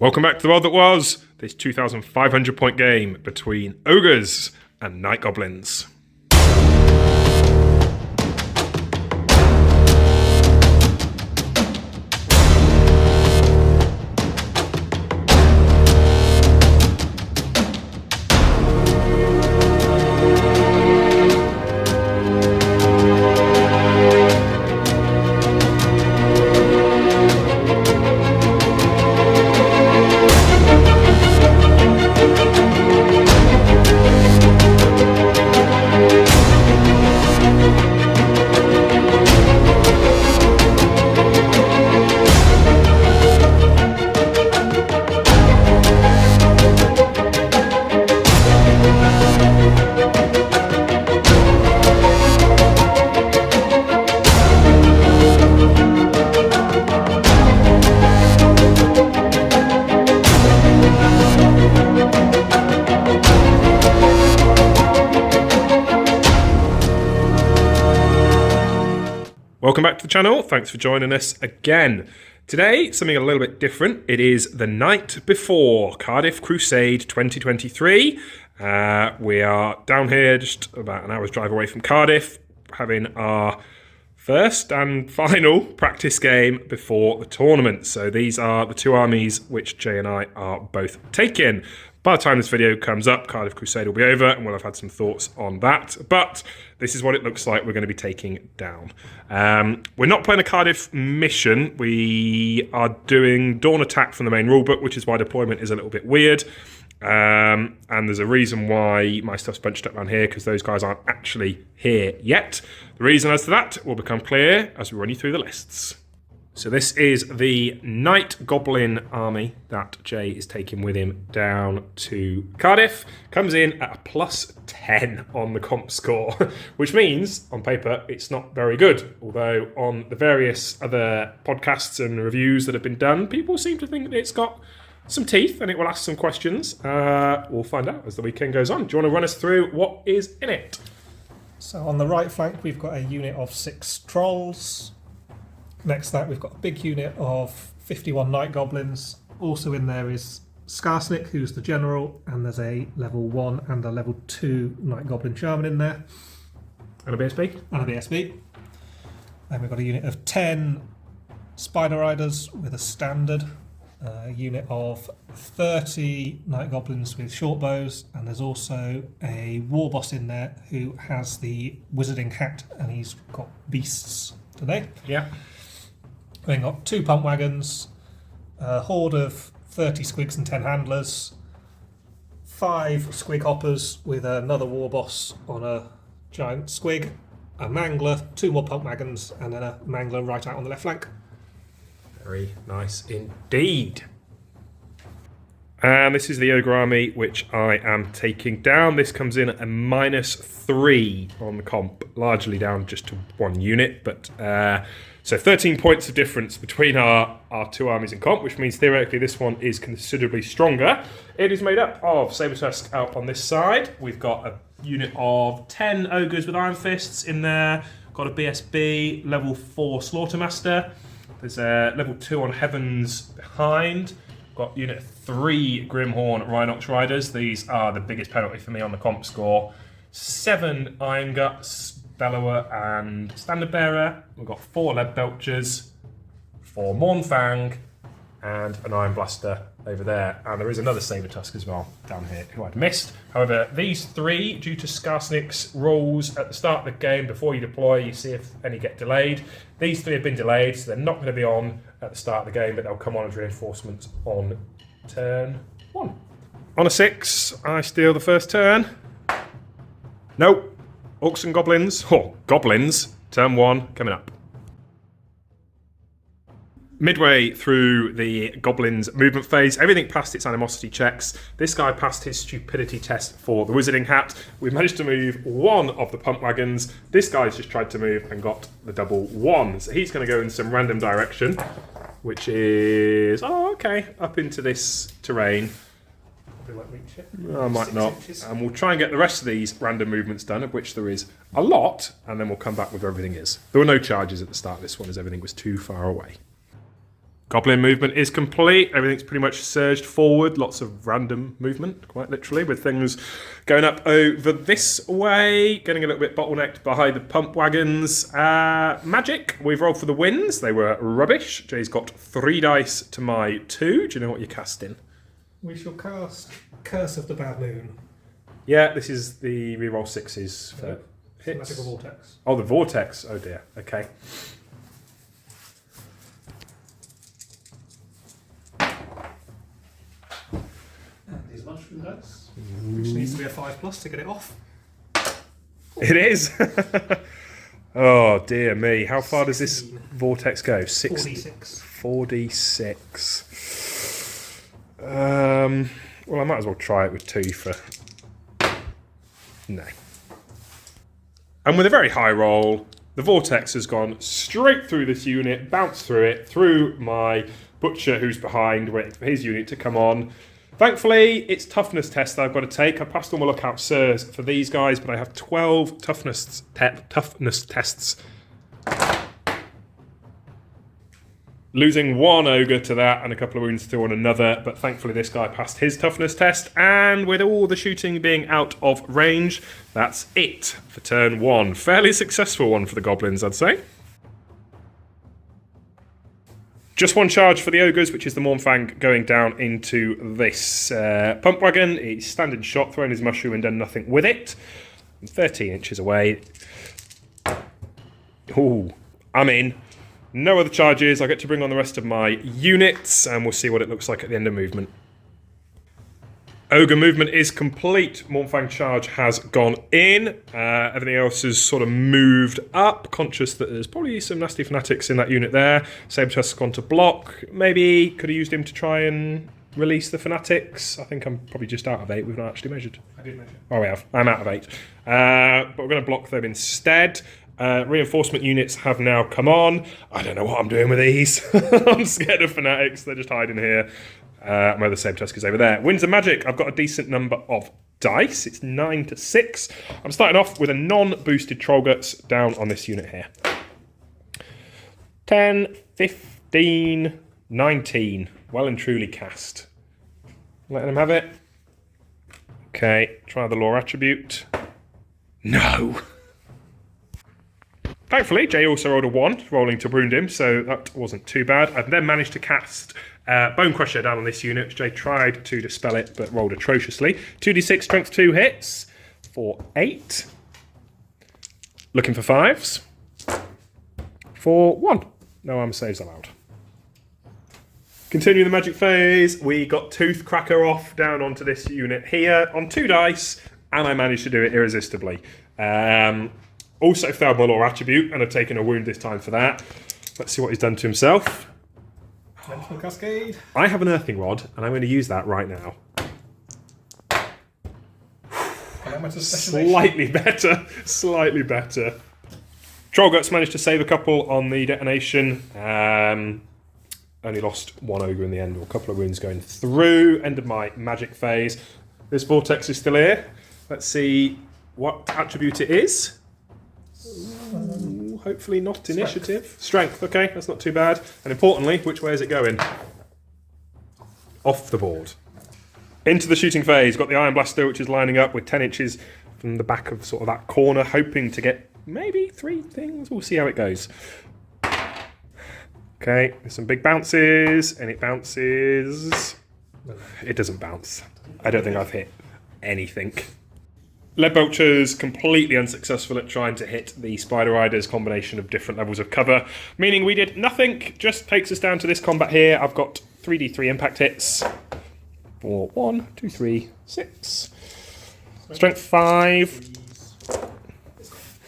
Welcome back to the world that was, this 2,500 point game between Ogres and Night Goblins. Welcome back to the channel, thanks for joining us again. Today, something a little bit different. It is the night before Cardiff Crusade 2023. We are down here just about an hour's drive away from Cardiff, having our first and final practice game before the tournament. So these are the two armies which Jay and I are both taking. By the time this video comes up, Cardiff Crusade will be over and we'll have had some thoughts on that. But this is what it looks like we're going to be taking down. We're not playing a Cardiff mission. We are doing Dawn Attack from the main rulebook, which is why deployment is a little bit weird. And there's a reason why my stuff's bunched up around here, because those guys aren't actually here yet. The reason as to that will become clear as we run you through the lists. So this is the Night Goblin army that Jay is taking with him down to Cardiff. Comes in at a +10 on the comp score, which means, on paper, it's not very good. Although on the various other podcasts and reviews that have been done, people seem to think that it's got some teeth and it will ask some questions. We'll find out as the weekend goes on. Do you want to run us through what is in it? So on the right flank, we've got a unit of 6 trolls. Next to that, we've got a big unit of 51 Night Goblins. Also in there is Skarsnik, who's the general, and there's a level 1 and a level 2 Night Goblin Shaman in there. And a BSB? And a BSB. Then we've got a unit of 10 Spider Riders with a standard. A unit of 30 Night Goblins with short bows, and there's also a war boss in there who has the wizarding hat, and he's got beasts today. Yeah. We've got 2 pump wagons, a horde of 30 squigs and 10 handlers, 5 squig hoppers with another war boss on a giant squig, a mangler, 2 more pump wagons, and then a mangler right out on the left flank. Very nice indeed. And this is the Ogre army, which I am taking down. This comes in at a -3 on the comp, largely down just to 1 unit. But so 13 points of difference between our two armies in comp, which means theoretically this one is considerably stronger. It is made up of Saber-Tusk out on this side. We've got a unit of 10 Ogres with Iron Fists in there. Got a BSB, level 4 Slaughtermaster. There's a level 2 on Heavens behind. Got unit 3 Grimhorn Rhinox Riders. These are the biggest penalty for me on the comp score. 7 Iron Guts, Bellower and Standard Bearer. We've got 4 Lead Belchers, 4 Mournfang, and an Iron Blaster over there. And there is another Saber-Tusk as well down here who I'd missed. However, these 3, due to Skarsnik's rolls at the start of the game before you deploy, you see if any get delayed. These 3 have been delayed, so they're not going to be on at the start of the game, but they'll come on as reinforcements on turn 1. On a 6, I steal the first turn. Nope. Orcs and Goblins. Oh, Goblins. Turn 1 coming up. Midway through the Goblins movement phase, everything passed its animosity checks. This guy passed his stupidity test for the Wizarding Hat. We managed to move 1 of the pump wagons. This guy's just tried to move and got the double 1. So he's going to go in some random direction, which is, up into this terrain. I might not. And we'll try and get the rest of these random movements done, of which there is a lot, and then we'll come back with where everything is. There were no charges at the start of this one, as everything was too far away. Goblin movement is complete. Everything's pretty much surged forward. Lots of random movement, quite literally, with things going up over this way. Getting a little bit bottlenecked behind the pump wagons. Magic, we've rolled for the wins. They were rubbish. Jay's got 3 dice to my 2. Do you know what you're casting? We shall cast Curse of the Bad Moon. Yeah, this is the reroll 6s for hits. Magical Vortex. Oh, the Vortex. Oh dear. Okay. These mushroom dice, which needs to be a 5+ to get it off. It is. Oh dear me! How far does this vortex go? 4d6. 4d6. Well, I might as well try it with 2 for. No. And with a very high roll, the vortex has gone straight through this unit, bounced through it, through my butcher who's behind, waiting for his unit to come on. Thankfully, it's toughness tests that I've got to take. I passed all my lookout sirs for these guys, but I have 12 toughness tests. Losing 1 ogre to that and a couple of wounds to one another, but thankfully this guy passed his toughness test, and with all the shooting being out of range, that's it for turn 1. Fairly successful one for the goblins, I'd say. Just 1 charge for the ogres, which is the Mornfang going down into this pump wagon. He's standing shot, throwing his mushroom and done nothing with it. I'm 13 inches away. Ooh, I'm in. No other charges. I get to bring on the rest of my units, and we'll see what it looks like at the end of movement. Ogre movement is complete. Mornfang charge has gone in. Everything else has sort of moved up. Conscious that there's probably some nasty fanatics in that unit there. Sabertusk's gone to block. Maybe could have used him to try and release the fanatics. I think I'm probably just out of 8. We've not actually measured. I did measure. Oh, we have. I'm out of 8. But we're going to block them instead. Reinforcement units have now come on. I don't know what I'm doing with these. I'm scared of fanatics. They're just hiding here. My other Sabertusk is over there. Winds of Magic, I've got a decent number of dice. It's 9 to 6. I'm starting off with a non-boosted Trollguts down on this unit here. 10, 15, 19. Well and truly cast. Letting them have it. Okay, try the Lore Attribute. No! Thankfully, Jay also rolled a 1, rolling to wound him, so that wasn't too bad. I've then managed to cast Bone Crusher down on this unit, which Jay tried to dispel it, but rolled atrociously. 2d6 strength 2 hits for 8. Looking for 5s. For 1. No armor saves allowed. Continuing the magic phase, we got Tooth Cracker off down onto this unit here on 2 dice, and I managed to do it irresistibly. Also failed my Lore Attribute, and I've taken a wound this time for that. Let's see what he's done to himself. Mental Cascade. I have an Earthing Rod, and I'm going to use that right now. Slightly better. Slightly better. Trollguts managed to save a couple on the detonation. Only lost 1 ogre in the end, or a couple of wounds going through. End of my magic phase. This vortex is still here. Let's see what attribute it is. Ooh, hopefully not initiative. Strength, okay, that's not too bad. And importantly, which way is it going? Off the board. Into the shooting phase. Got the Iron Blaster, which is lining up with 10 inches from the back of sort of that corner, hoping to get maybe 3 things. We'll see how it goes. Okay, there's some big bounces, and it bounces. It doesn't bounce. I don't think I've hit anything. Lead Belcher's completely unsuccessful at trying to hit the Spider Rider's combination of different levels of cover, meaning we did nothing. Just takes us down to this combat here. I've got 3d3 impact hits for 1, 2, 3, 6. Strength 5.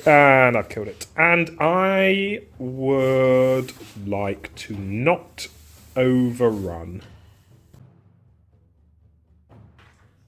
And I've killed it. And I would like to not overrun.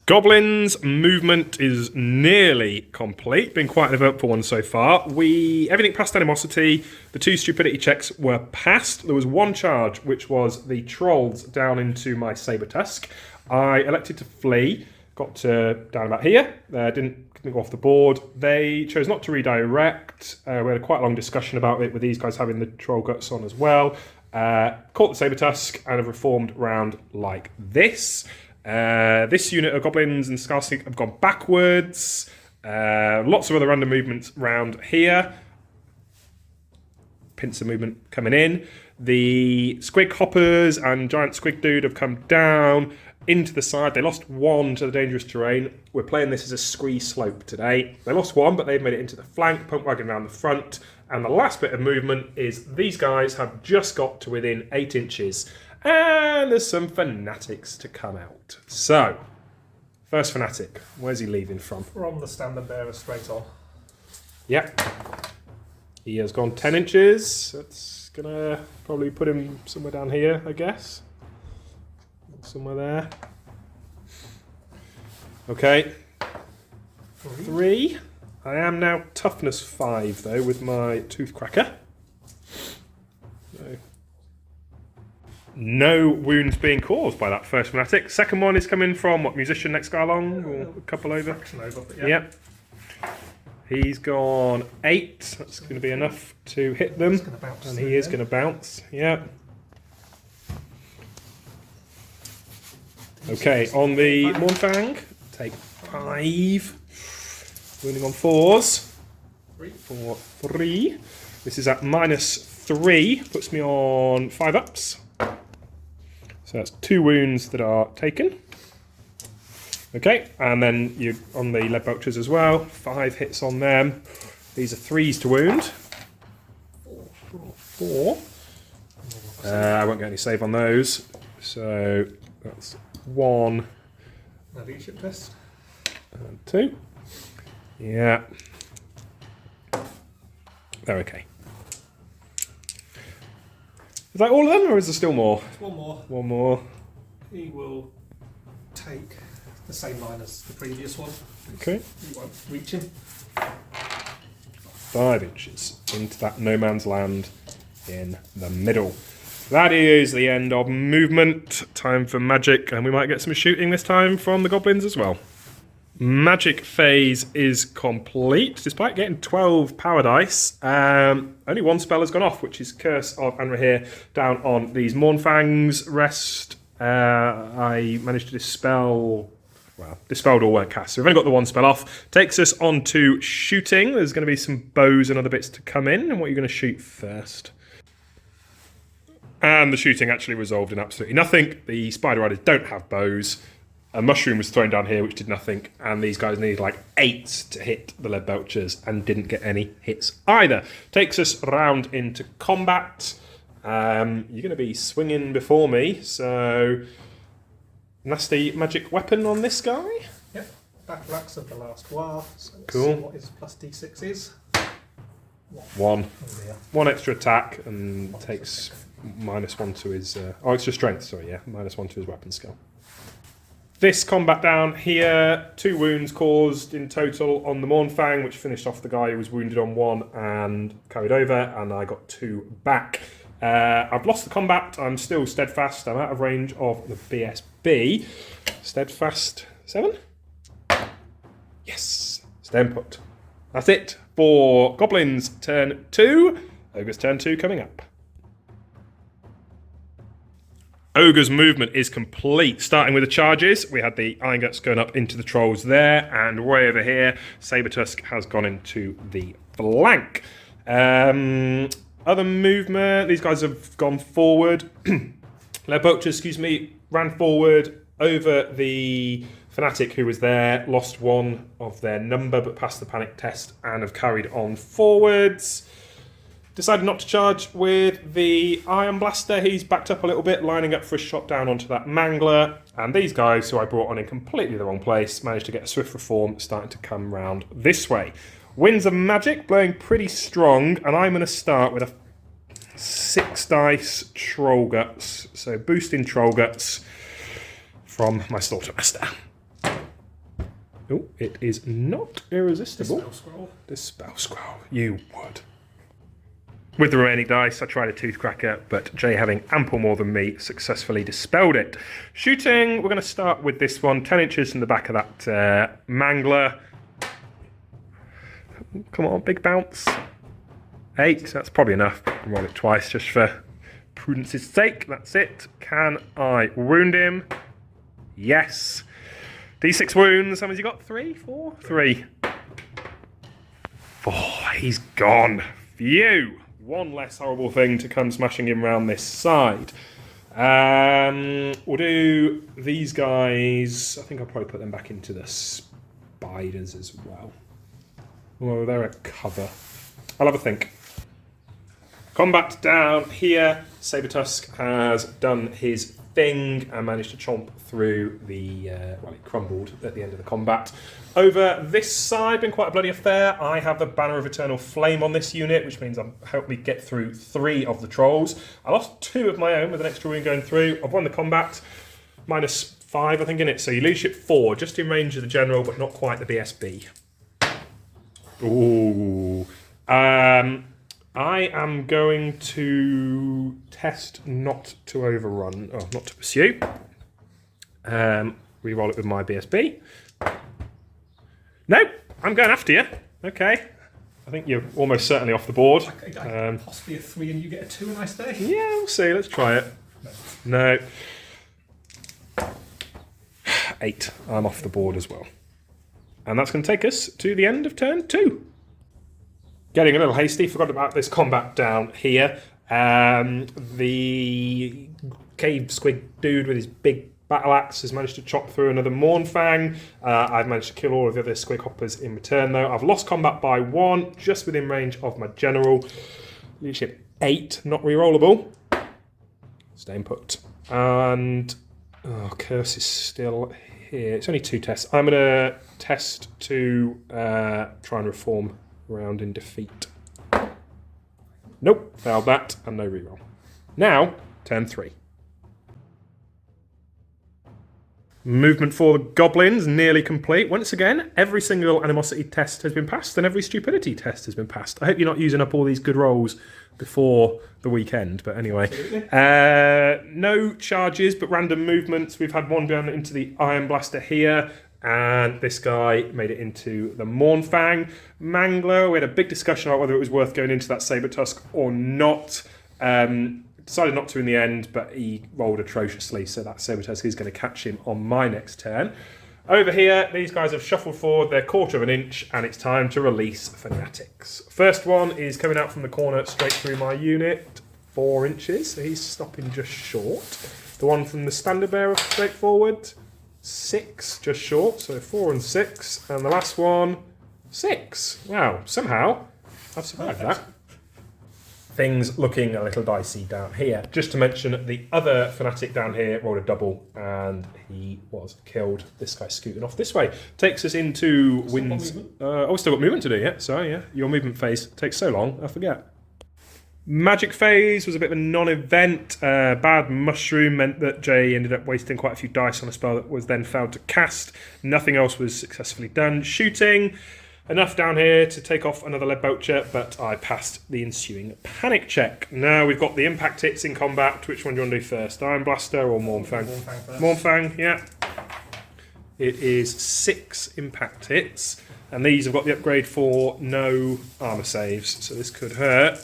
Goblins' movement is nearly complete. Been quite an eventful one so far. Everything passed animosity. The 2 stupidity checks were passed. There was 1 charge, which was the trolls down into my Sabertusk. I elected to flee. Got to down about here. Didn't go off the board. They chose not to redirect. We had quite a long discussion about it with these guys having the troll guts on as well. Caught the Saber Tusk and have reformed round like this. This unit of Goblins and Scarsneak have gone backwards. Lots of other random movements round here. Pincer movement coming in. The Squig Hoppers and Giant Squig Dude have come down into the side. They lost one to the dangerous terrain. We're playing this as a scree slope today. They lost one, but they've made it into the flank, pump wagon around the front. And the last bit of movement is these guys have just got to within 8 inches. And there's some fanatics to come out. So, first fanatic, where's he leaving from? From the standard bearer straight on. Yep. He has gone 10 inches. That's going to probably put him somewhere down here, I guess. Somewhere there. Okay. 3. I am now toughness 5, though, with my Toothcracker. So, no wounds being caused by that first fanatic. Second one is coming from, what, Musician next guy along? Or a couple over? Yeah. Yep. He's gone 8. That's going to be enough to hit them. And he is going to bounce. Yeah. Okay, on the Mornfang, take 5. Wounding on 4s. 4, 3. This is at -3. Puts me on 5 ups. So that's 2 wounds that are taken. Okay, and then you on the lead belchers as well. 5 hits on them. These are 3s to wound. 4. I won't get any save on those. So that's 1. Leadership test. And 2. Yeah. They're okay. Is that all of them, or is there still more? One more. One more. He will take the same line as the previous one. Okay. He won't reach him. 5 inches into that no man's land in the middle. That is the end of movement. Time for magic, and we might get some shooting this time from the Goblins as well. Magic phase is complete, despite getting 12 power dice. Only one spell has gone off, which is Curse of Anrahir down on these Mornfangs. Rest, I managed to dispelled all weren't cast. So we've only got the one spell off. Takes us on to shooting. There's going to be some bows and other bits to come in. And what are you going to shoot first? And the shooting actually resolved in absolutely nothing. The Spider Riders don't have bows. A mushroom was thrown down here, which did nothing, and these guys needed like 8 to hit the lead belchers and didn't get any hits either. Takes us round into combat. You're going to be swinging before me, so nasty magic weapon on this guy. Yep, battle axe of the last war. So let's Cool. see what his plus d6 is. 1. Oh dear. 1 extra attack and takes -1 to his... extra strength, sorry, yeah. -1 to his weapon skill. This combat down here, 2 wounds caused in total on the Mornfang, which finished off the guy who was wounded on 1 and carried over, and I got 2 back. I've lost the combat. I'm still steadfast. I'm out of range of the BSB. Steadfast 7? Yes. Stay put. That's it for Goblins turn 2. Ogre's turn 2 coming up. Ogre's movement is complete. Starting with the charges, we had the Iron Guts going up into the trolls there, and way over here, Saber Tusk has gone into the flank. Other movement, these guys have gone forward. Lead Belchers, ran forward over the Fanatic who was there, lost 1 of their number but passed the panic test and have carried on forwards. Decided not to charge with the Iron Blaster. He's backed up a little bit, lining up for a shot down onto that Mangler. And these guys, who I brought on in completely the wrong place, managed to get a swift reform starting to come round this way. Winds of Magic blowing pretty strong, and I'm going to start with a 6 dice Troll Guts. So boosting Troll Guts from my Slaughtermaster. Oh, it is not irresistible. Dispel scroll. Dispel Scroll. You would. With the remaining dice, I tried a Toothcracker, but Jay, having ample more than me, successfully dispelled it. Shooting, we're going to start with this one, 10 inches from the back of that Mangler. Come on, big bounce. 8, that's probably enough. Roll it twice just for prudence's sake. That's it. Can I wound him? Yes. D6 wounds. How many's he got? 3, 4? 3. 4. He's gone. Phew. One less horrible thing to come smashing him round this side. We'll do these guys. I think I'll probably put them back into the spiders as well. Well, they're at cover. I'll have a think. Combat down here. Sabertusk has done his thing and managed to chomp through the... well, it crumbled at the end of the combat. Over this side, been quite a bloody affair. I have the Banner of Eternal Flame on this unit, which means I've helped me get through 3 of the trolls. I lost 2 of my own with an extra wound going through. I've won the combat. -5, I think, in it. So you leadership 4, just in range of the general, but not quite the BSB. Ooh. I am going to test not to overrun, or not to pursue. Reroll it with my BSB. No, I'm going after you. Okay. I think you're almost certainly off the board. Possibly a 3 and you get a 2 and I stay. Yeah, we'll see. Let's try it. No. 8. I'm off the board as well. And that's going to take us to the end of turn 2. Getting a little hasty, forgot about this combat down here. The cave squig dude with his big battle axe has managed to chop through another Mournfang. I've managed to kill all of the other squig hoppers in return, though. I've lost combat by 1, just within range of my general. Leadership 8, not rerollable. Staying put. And Curse is still here. It's only 2 tests. I'm going to test to try and reform round in defeat. Nope, failed that, and no reroll. Now, turn 3. Movement for the Goblins, nearly complete. Once again, every single animosity test has been passed and every stupidity test has been passed. I hope you're not using up all these good rolls before the weekend, but anyway. No charges, but random movements. We've had one down into the Iron Blaster here, and this guy made it into the Mournfang. Mangler, we had a big discussion about whether it was worth going into that Sabertusk or not. Decided not to in the end, but he rolled atrociously, so that Sabertusk is going to catch him on my next turn. Over here, these guys have shuffled forward their 1/4 of an inch, and it's time to release Fanatics. First one is coming out from the corner straight through my unit, 4 inches, so he's stopping just short. The one from the Standard Bearer straight forward, 6, just short, so 4 and 6. And the last one, 6. Wow, somehow I've survived that. Things looking a little dicey down here. Just to mention, the other Fanatic down here rolled a double and he was killed. This guy scooting off this way. Takes us into winds. Oh, still got movement to do, yeah. Sorry, yeah. Your movement phase takes so long, I forget. Magic phase was a bit of a non-event. Bad mushroom meant that Jay ended up wasting quite a few dice on a spell that was then failed to cast. Nothing else was successfully done. Shooting. Enough down here to take off another lead poacher, but I passed the ensuing panic check. Now we've got the impact hits in combat. Which one do you want to do first? Iron Blaster or Mournfang? Mournfang, yeah. It is 6 impact hits, and these have got the upgrade for no armor saves, so this could hurt.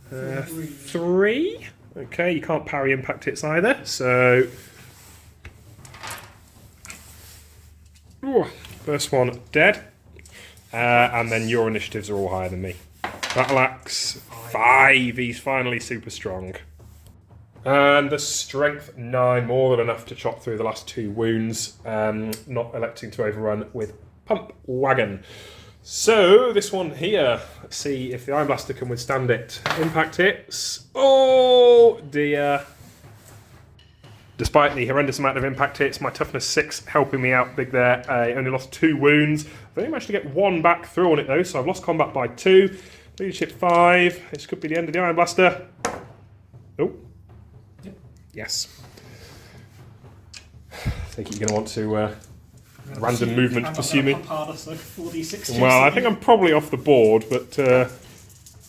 3. Okay, you can't parry impact hits either, so... Ooh. First one dead, and then your initiatives are all higher than me. Battle Axe 5, he's finally super strong. And the strength 9, more than enough to chop through the last 2 wounds, not electing to overrun with Pump Wagon. So this one here, let's see if the Iron Blaster can withstand it. Impact hits, oh dear. Despite the horrendous amount of impact hits, my toughness 6 helping me out big there. I only lost 2 wounds. I've only managed to get 1 back through on it though, so I've lost combat by 2. Leadership 5. This could be the end of the Iron Blaster. Oh. Yep. Yes. I think you're going to want to random movement pursue me. Well, I think I'm probably off the board, but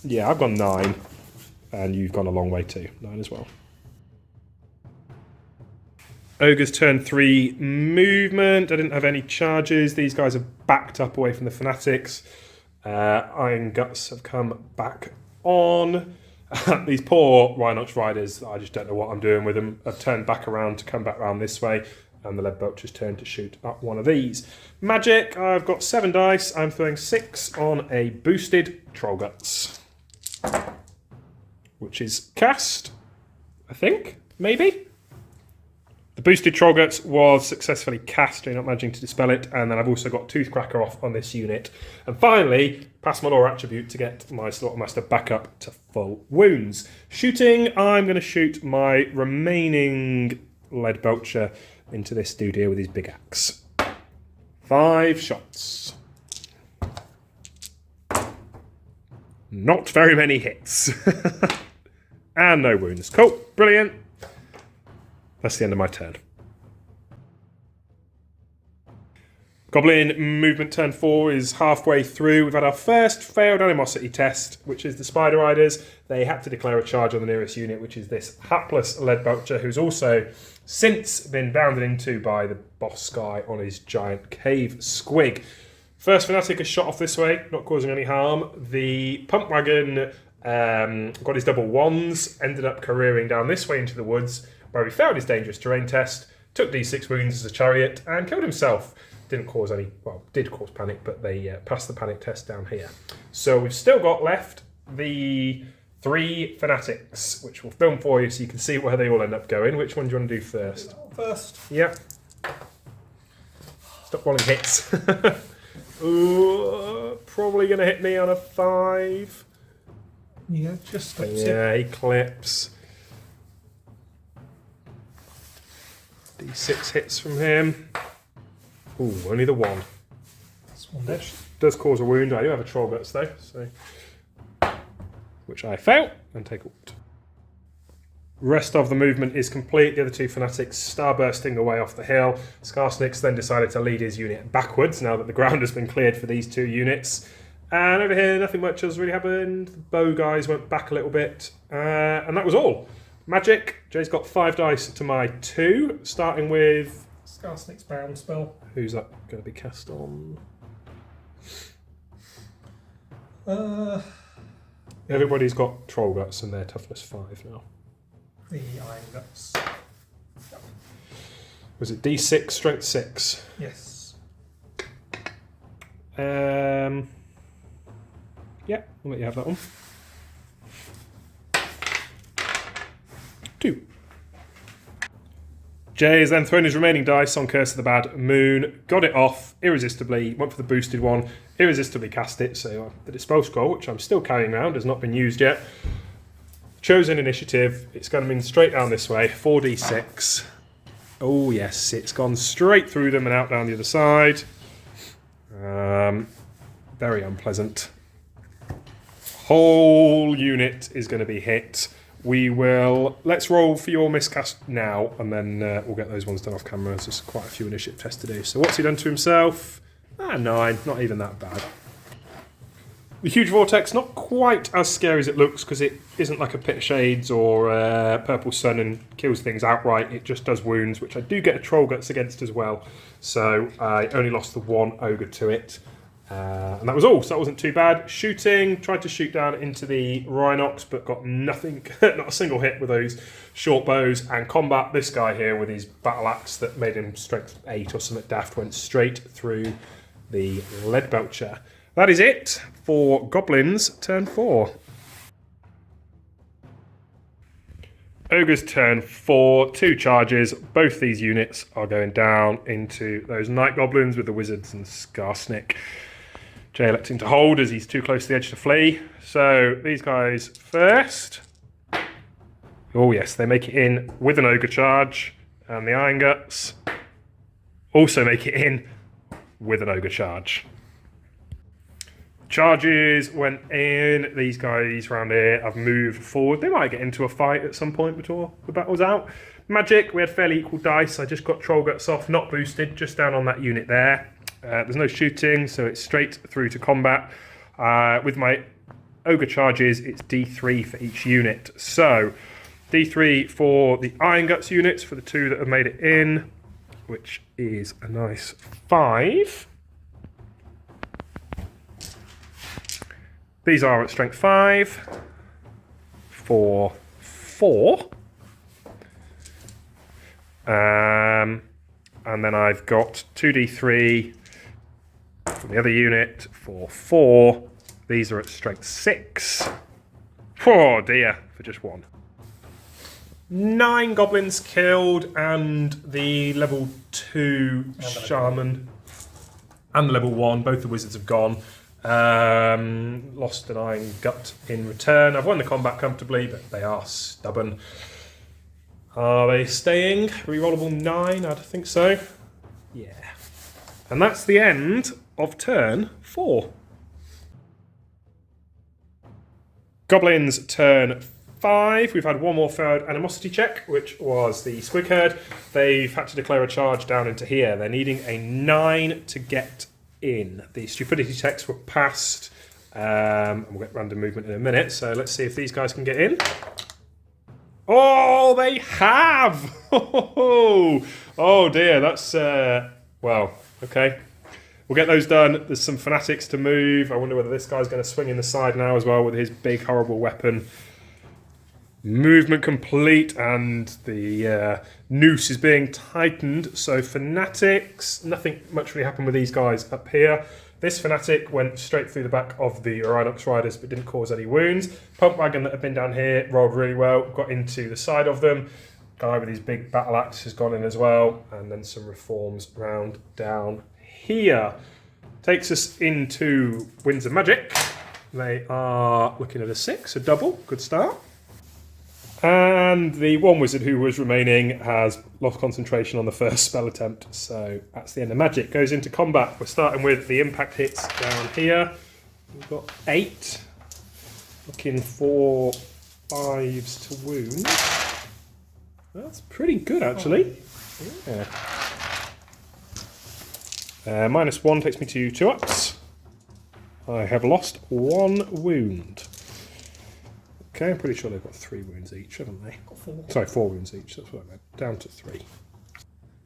yeah, I've gone 9. And you've gone a long way too. 9 as well. Ogre's turn 3 movement. I didn't have any charges. These guys are backed up away from the Fanatics. Iron Guts have come back on. These poor Rhinox riders, I just don't know what I'm doing with them. I've turned back around to come back around this way, and the lead belcher's turned to shoot up one of these. Magic, I've got 7 dice. I'm throwing 6 on a boosted Troll Guts, which is cast, I think, maybe? The boosted Troll Guts was successfully cast, you're not managing to dispel it, and then I've also got Toothcracker off on this unit. And finally, pass my Law attribute to get my Slaughtermaster back up to full wounds. Shooting, I'm going to shoot my remaining lead belcher into this dude here with his big axe. 5 shots. Not very many hits. And no wounds. Cool, brilliant. That's the end of my turn. Goblin movement turn 4 is halfway through. We've had our first failed animosity test, which is the Spider Riders. They had to declare a charge on the nearest unit, which is this hapless lead belcher, who's also since been bounded into by the boss guy on his giant cave squig. First Fanatic is shot off this way, not causing any harm. The pump wagon got his double wands, ended up careering down this way into the woods, where he failed his dangerous terrain test, took D6 wounds as a chariot, and killed himself. Didn't cause any, well, did cause panic, but they passed the panic test down here. So we've still got left the 3 Fanatics, which we'll film for you so you can see where they all end up going. Which one do you want to do first? First. Yep. Stop rolling hits. Ooh, probably going to hit me on a 5. Yeah, just clips it. Yeah, he clips. D6 hits from him. Ooh, only the 1. That's one dish. Does cause a wound. I do have a Troll Guts though, so which I fail and take ult. Rest of the movement is complete. The other 2 Fanatics starbursting away off the hill. Skarsnik's then decided to lead his unit backwards now that the ground has been cleared for these 2 units. And over here, nothing much has really happened. The bow guys went back a little bit, and that was all. Magic. Jay's got 5 dice to my 2, starting with Skarsnik's bound spell. Who's that going to be cast on? Everybody's got Troll Guts and they're toughness 5 now. The Iron Guts. Was it D6, strength 6? Yes. Yeah, I'll let you have that one. 2. Jay has then thrown his remaining dice on Curse of the Bad Moon, got it off irresistibly, went for the boosted one, irresistibly cast it, so the Dispel Scroll, which I'm still carrying around, has not been used yet. Chosen initiative, it's going to mean straight down this way, 4d6. Oh yes, it's gone straight through them and out down the other side. Very unpleasant. Whole unit is going to be hit. Let's roll for your miscast now, and then we'll get those ones done off camera. There's quite a few initiative tests to do. So what's he done to himself? 9, not even that bad. The Huge Vortex, not quite as scary as it looks, because it isn't like a Pit of Shades or Purple Sun and kills things outright. It just does wounds, which I do get a Troll Guts against as well. So I only lost the 1 Ogre to it. And that was all, so that wasn't too bad. Shooting, tried to shoot down into the Rhinox, but got nothing, not a single hit with those short bows. And combat, this guy here with his battle axe that made him strength 8 or something daft, went straight through the lead belcher. That is it for Goblins turn 4. Ogre's turn 4, 2 charges. Both these units are going down into those Night Goblins with the Wizards and Skarsnik. Jay electing to hold as he's too close to the edge to flee. So these guys first. Oh yes, they make it in with an Ogre charge. And the Iron Guts also make it in with an Ogre charge. Charges went in. These guys around here have moved forward. They might get into a fight at some point before the battle's out. Magic, we had fairly equal dice. I just got Troll Guts off, not boosted, just down on that unit there. There's no shooting, so it's straight through to combat. With my Ogre charges, it's D3 for each unit. So, D3 for the Iron Guts units, for the 2 that have made it in, which is a nice 5. These are at strength 5. for 4. And then I've got 2d3 from the other unit for 4. These are at strength 6. Oh dear, for just 1. 9 goblins killed, and the level 2 shaman and the level 1, both the wizards have gone. Lost an iron gut in return. I've won the combat comfortably, but they are stubborn. Are they staying? Rerollable 9, I'd think so. Yeah. And that's the end of turn 4. Goblins turn 5. We've had one more failed animosity check, which was the Squig Herd. They've had to declare a charge down into here. They're needing a 9 to get in. The stupidity checks were passed. And we'll get random movement in a minute. So let's see if these guys can get in. Oh, they have! Oh dear, that's... well, okay. We'll get those done. There's some fanatics to move. I wonder whether this guy's going to swing in the side now as well with his big, horrible weapon. Movement complete, and the noose is being tightened. So fanatics, nothing much really happened with these guys up here. This fanatic went straight through the back of the Rhinox Riders but didn't cause any wounds. Pump wagon that had been down here rolled really well, got into the side of them. Guy with his big battle axe has gone in as well, and then some reforms round down here. Takes us into Winds of Magic. They are looking at a 6, a double, good start. And the one wizard who was remaining has lost concentration on the first spell attempt, so that's the end of magic. Goes into combat. We're starting with the impact hits down here. We've got 8. Looking for 5s to wound. That's pretty good, actually. Yeah. -1 takes me to 2 ups. I have lost 1 wound. Okay, I'm pretty sure they've got 3 wounds each, haven't they? 4. Sorry, 4 wounds each, that's what I meant. Down to 3.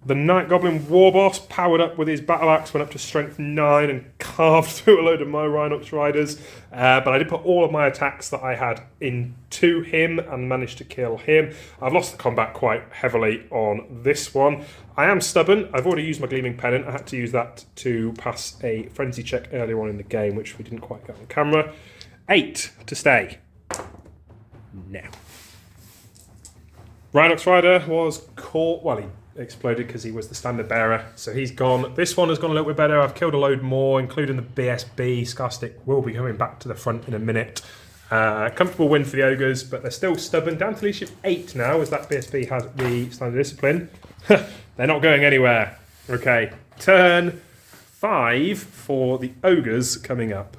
The Night Goblin War Boss powered up with his battle axe, went up to strength 9 and carved through a load of my Rhinox Riders. But I did put all of my attacks that I had into him and managed to kill him. I've lost the combat quite heavily on this one. I am stubborn. I've already used my Gleaming Pennant. I had to use that to pass a frenzy check earlier on in the game, which we didn't quite get on camera. 8 to stay. Now. Rhinox Rider was caught, well, he exploded because he was the standard bearer, so he's gone. This one has gone a little bit better. I've killed a load more, including the BSB. Scarstick will be coming back to the front in a minute. Comfortable win for the Ogres, but they're still stubborn. Down to leadership 8 now, as that BSB has the standard discipline. They're not going anywhere. Okay, turn 5 for the Ogres coming up.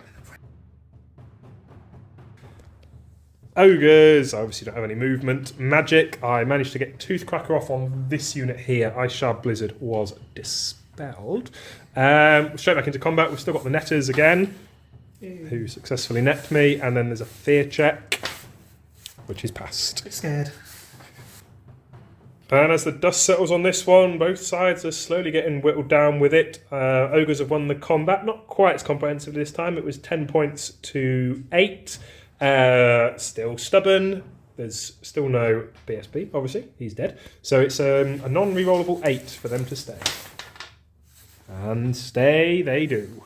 Ogres, I obviously don't have any movement. Magic, I managed to get Toothcracker off on this unit here. Ice Shard Blizzard was dispelled. Straight back into combat, we've still got the Netters again, who successfully net me, and then there's a Fear check, which is passed. Bit scared. And as the dust settles on this one, both sides are slowly getting whittled down with it. Ogres have won the combat, not quite as comprehensive this time. It was 10 points to 8. Still stubborn. There's still no BSB, obviously. He's dead. So it's a non-rerollable 8 for them to stay. And stay they do.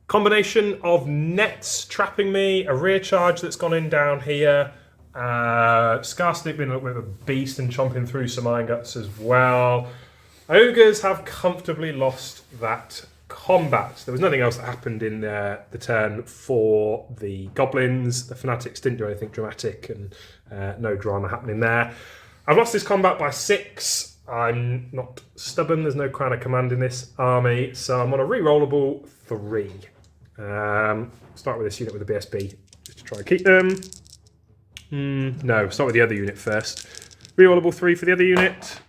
Combination of nets trapping me, a rear charge that's gone in down here, Scarstick being a little bit of a beast and chomping through some iron guts as well. Ogres have comfortably lost that combat. There was nothing else that happened in the turn for the Goblins. The Fanatics didn't do anything dramatic, and no drama happening there. I've lost this combat by 6. I'm not stubborn. There's no crown of command in this army, so I'm on a rerollable 3. Start with this unit with the BSB just to try and keep them. No, start with the other unit first. Rerollable 3 for the other unit.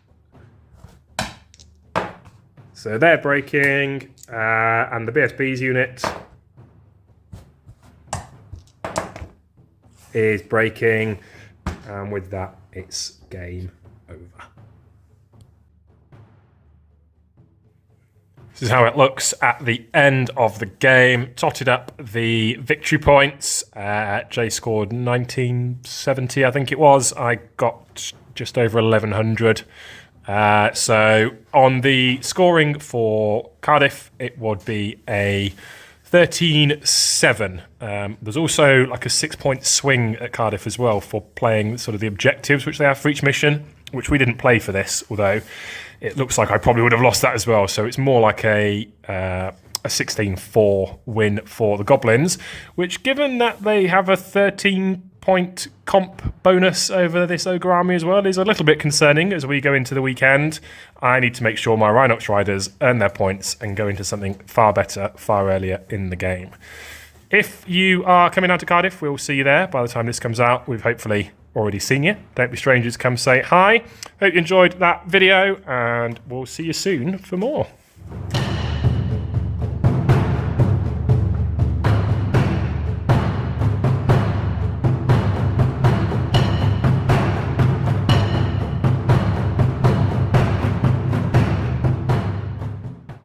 So they're breaking, and the BSB's unit is breaking, and with that, it's game over. This is how it looks at the end of the game. Totted up the victory points. Jay scored 1970, I think it was. I got just over 1100. So on the scoring for Cardiff, it would be a 13-7. There's also like a 6-point swing at Cardiff as well for playing sort of the objectives which they have for each mission, which we didn't play for this, although it looks like I probably would have lost that as well. So it's more like a 16-4 win for the Goblins, which, given that they have a 13-point comp bonus over this Ogre army as well, is a little bit concerning as we go into the weekend. I need to make sure my Rhinox Riders earn their points and go into something far better, far earlier in the game. If you are coming down to Cardiff, we'll see you there. By the time this comes out, we've hopefully already seen you. Don't be strangers, come say hi. Hope you enjoyed that video, and we'll see you soon for more.